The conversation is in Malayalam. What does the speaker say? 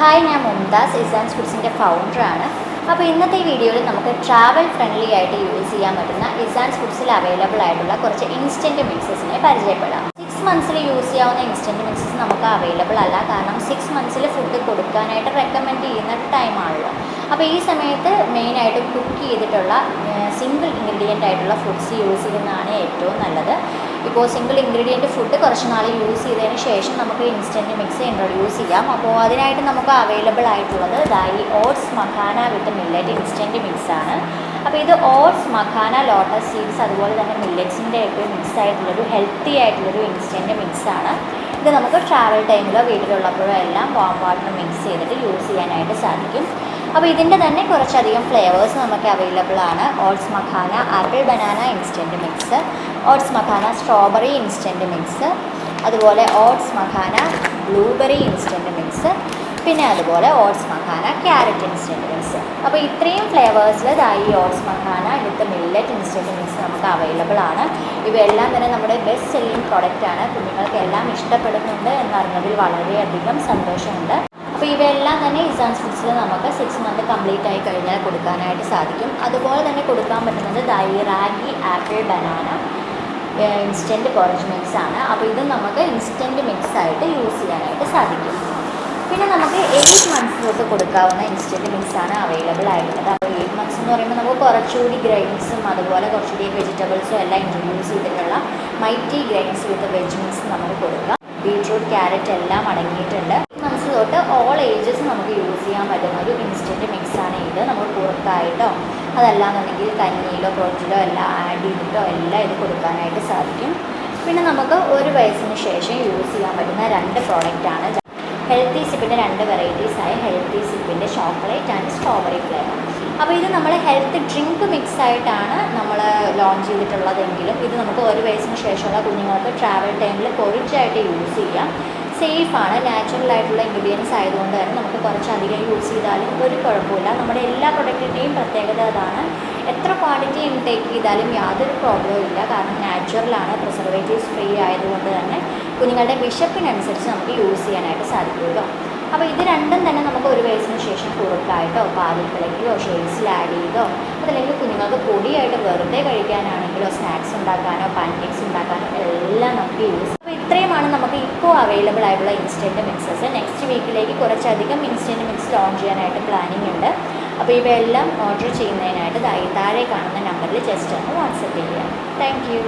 ഹായ്, ഞാൻ മുംതാസ് ഇസാൻസ് ഫുഡ്സിൻ്റെ ഫൗണ്ടറാണ്. അപ്പോൾ ഇന്നത്തെ ഈ വീഡിയോയിൽ നമുക്ക് ട്രാവൽ ഫ്രണ്ട്ലി ആയിട്ട് യൂസ് ചെയ്യാൻ പറ്റുന്ന ഇസാൻസ് ഫുഡ്സിൽ അവൈലബിൾ ആയിട്ടുള്ള കുറച്ച് ഇൻസ്റ്റൻറ്റ് മിക്സസിനെ പരിചയപ്പെടാം. 6 മന്ത്സിൽ യൂസ് ചെയ്യാവുന്ന ഇൻസ്റ്റൻറ്റ് മിക്സസ് നമുക്ക് അവൈലബിൾ അല്ല, കാരണം 6 മന്ത്സിൽ ഫുഡ് കൊടുക്കാനായിട്ട് റെക്കമെൻഡ് ചെയ്യുന്ന ടൈമാണല്ലോ. അപ്പോൾ ഈ സമയത്ത് മെയിനായിട്ട് കുക്ക് ചെയ്തിട്ടുള്ള സിംഗിൾ ഇൻഗ്രീഡിയൻ്റ് ആയിട്ടുള്ള ഫുഡ്സ് യൂസ് ചെയ്യുന്നതാണ് ഏറ്റവും നല്ലത്. ഇപ്പോൾ സിംഗിൾ ഇൻഗ്രീഡിയൻറ്റ് ഫുഡ് കുറച്ച് നാൾ യൂസ് ചെയ്തതിന് ശേഷം നമുക്ക് ഇൻസ്റ്റൻറ്റ് മിക്സ് ഇൻട്രൊഡ്യൂസ് ചെയ്യാം. അപ്പോൾ അതിനായിട്ട് നമുക്ക് അവൈലബിൾ ആയിട്ടുള്ളത് ഈ oats makhana with millet instant മിക്സാണ്. അപ്പോൾ ഇത് ഓട്സ് മഖാന ലോട്ടസ് സീഡ്സ് അതുപോലെ തന്നെ മില്ലറ്റ്സിൻ്റെ ഒക്കെ മിക്സ് ആയിട്ടുള്ളൊരു ഹെൽത്തി ആയിട്ടുള്ളൊരു ഇൻസ്റ്റൻറ്റ് മിക്സാണ്. ഇത് നമുക്ക് ട്രാവൽ ടൈമിലോ വീട്ടിലുള്ളപ്പോഴോ എല്ലാം വാം വാട്ടർ മിക്സ് ചെയ്തിട്ട് യൂസ് ചെയ്യാനായിട്ട് സാധിക്കും. അപ്പോൾ ഇതിൻ്റെ തന്നെ കുറച്ചധികം ഫ്ലേവേഴ്സ് നമുക്ക് അവൈലബിൾ ആണ്. Oats makhana apple banana instant mix, oats makhana strawberry instant mix, അതുപോലെ oats makhana blueberry instant mix, പിന്നെ അതുപോലെ oats makhana carrot instant mix. അപ്പോൾ ഇത്രയും ഫ്ലേവേഴ്സിൽ ഈ oats makhana with millet instant mix നമുക്ക് അവൈലബിൾ ആണ്. ഇവയെല്ലാം തന്നെ നമ്മുടെ ബെസ്റ്റ് സെല്ലിംഗ് പ്രൊഡക്റ്റാണ്. കുഞ്ഞുങ്ങൾക്ക് എല്ലാം ഇഷ്ടപ്പെടുന്നുണ്ട് എന്നറിഞ്ഞതിൽ വളരെയധികം സന്തോഷമുണ്ട്. അപ്പോൾ ഇവയെല്ലാം തന്നെ ഇസാൻസ് ഫുഡ്സിൽ നമുക്ക് 6 മന്ത് കംപ്ലീറ്റ് ആയി കഴിഞ്ഞാൽ കൊടുക്കാനായിട്ട് സാധിക്കും. അതുപോലെ തന്നെ കൊടുക്കാൻ പറ്റുന്നത് ഈ ragi apple banana instant porridge mix ആണ്. അപ്പോൾ ഇത് നമുക്ക് ഇൻസ്റ്റൻറ്റ് മിക്സ് ആയിട്ട് യൂസ് ചെയ്യാനായിട്ട് സാധിക്കും. പിന്നെ നമുക്ക് 8 മന്ത്സ് തൊട്ട് കൊടുക്കാവുന്ന ഇൻസ്റ്റൻറ്റ് മിക്സാണ് അവൈലബിൾ ആയിട്ടുള്ളത്. അപ്പോൾ 8 മന്ത്സ് എന്ന് പറയുമ്പോൾ നമുക്ക് കുറച്ചുകൂടി ഗ്രൈൻസും അതുപോലെ കുറച്ചുകൂടി വെജിറ്റബിൾസും എല്ലാം ഇൻട്രൊഡ്യൂസ് ചെയ്തിട്ടുള്ള മൈറ്റി ഗ്രൈൻസ് വിത്ത് വെജ് മിക്സ് നമുക്ക് കൊടുക്കാം. ബീട്രൂട്ട് ക്യാരറ്റ് എല്ലാം അടങ്ങിയിട്ടുണ്ട്. 8 മന്ത്സ് തൊട്ട് ഓൾ ഏജസ് നമുക്ക് യൂസ് ചെയ്യാൻ പറ്റുന്ന ഒരു ഇൻസ്റ്റൻറ്റ് മിക്സാണ് ഇത്. നമ്മൾ കുറുക്കായിട്ടോ അതല്ലാന്നുണ്ടെങ്കിൽ കഞ്ഞിയിലോ പ്രോട്ടിലോ എല്ലാം ആഡ് ചെയ്തിട്ടോ എല്ലാം ഇത് കൊടുക്കാനായിട്ട് സാധിക്കും. പിന്നെ നമുക്ക് 1 വയസ്സിന് ശേഷം യൂസ് ചെയ്യാൻ പറ്റുന്ന 2 പ്രോഡക്റ്റാണ്. ഹെൽത്തി സിപ്പിൻ്റെ 2 വെറൈറ്റീസായ ഹെൽത്തി സിപ്പിൻ്റെ ചോക്ലേറ്റ് ആൻഡ് സ്ട്രോബെറി ഫ്ലേവർ. അപ്പോൾ ഇത് നമ്മൾ ഹെൽത്ത് ഡ്രിങ്ക് മിക്സ് ആയിട്ടാണ് നമ്മൾ ലോഞ്ച് ചെയ്തിട്ടുള്ളതെങ്കിലും ഇത് നമുക്ക് 1 വയസ്സിന് ശേഷമുള്ള കുഞ്ഞുങ്ങൾക്ക് ട്രാവൽ ടൈമിൽ പൊറിച്ചായിട്ട് യൂസ് ചെയ്യാം. സേഫാണ്, നാച്ചുറൽ ആയിട്ടുള്ള ഇൻഗ്രീഡിയൻസ് ആയതുകൊണ്ട് തന്നെ നമുക്ക് കുറച്ചധികം യൂസ് ചെയ്താലും ഒരു കുഴപ്പമില്ല. നമ്മുടെ എല്ലാ പ്രൊഡക്റ്റിൻ്റെയും പ്രത്യേകത അതാണ്. എത്ര ക്വാണ്ടിറ്റി ഇൻടേക്ക് ചെയ്താലും യാതൊരു പ്രോബ്ലവും ഇല്ല, കാരണം നാച്ചുറലാണ്, പ്രിസർവേറ്റീവ്സ് ഫ്രീ ആയതുകൊണ്ട് തന്നെ കുഞ്ഞുങ്ങളുടെ വിശപ്പിനനുസരിച്ച് നമുക്ക് യൂസ് ചെയ്യാനായിട്ട് സാധിക്കുമല്ലോ. അപ്പോൾ ഇത് രണ്ടും തന്നെ നമുക്ക് 1 വയസ്സിന് ശേഷം കുറുക്കായിട്ടോ പാലിൽ കലക്കിയോ ഷേക്സിൽ ആഡ് ചെയ്തോ അതല്ലെങ്കിൽ കുഞ്ഞുങ്ങൾക്ക് പൊടിയായിട്ട് വെറുതെ കഴിക്കാനാണെങ്കിലോ സ്നാക്സ് ഉണ്ടാക്കാനോ പാൻകേക്സ് ഉണ്ടാക്കാനോ എല്ലാം നമുക്ക് യൂസ്. അപ്പോൾ ഇത്രയുമാണ് നമുക്ക് ഇപ്പോൾ അവൈലബിൾ ആയിട്ടുള്ള ഇൻസ്റ്റൻറ്റ് മിക്സസ്. നെക്സ്റ്റ് വീക്കിലേക്ക് കുറച്ചധികം ഇൻസ്റ്റൻറ്റ് മിക്സ് ലോഞ്ച് ചെയ്യാനായിട്ട് പ്ലാനിങ് ഉണ്ട്. അപ്പോൾ ഇവയെല്ലാം ഓർഡർ ചെയ്യുന്നതിനായിട്ട് താഴെ കാണുന്ന നമ്പറിൽ ജസ്റ്റ് ഒന്ന് വാട്സപ്പ് ചെയ്യുക. Thank you.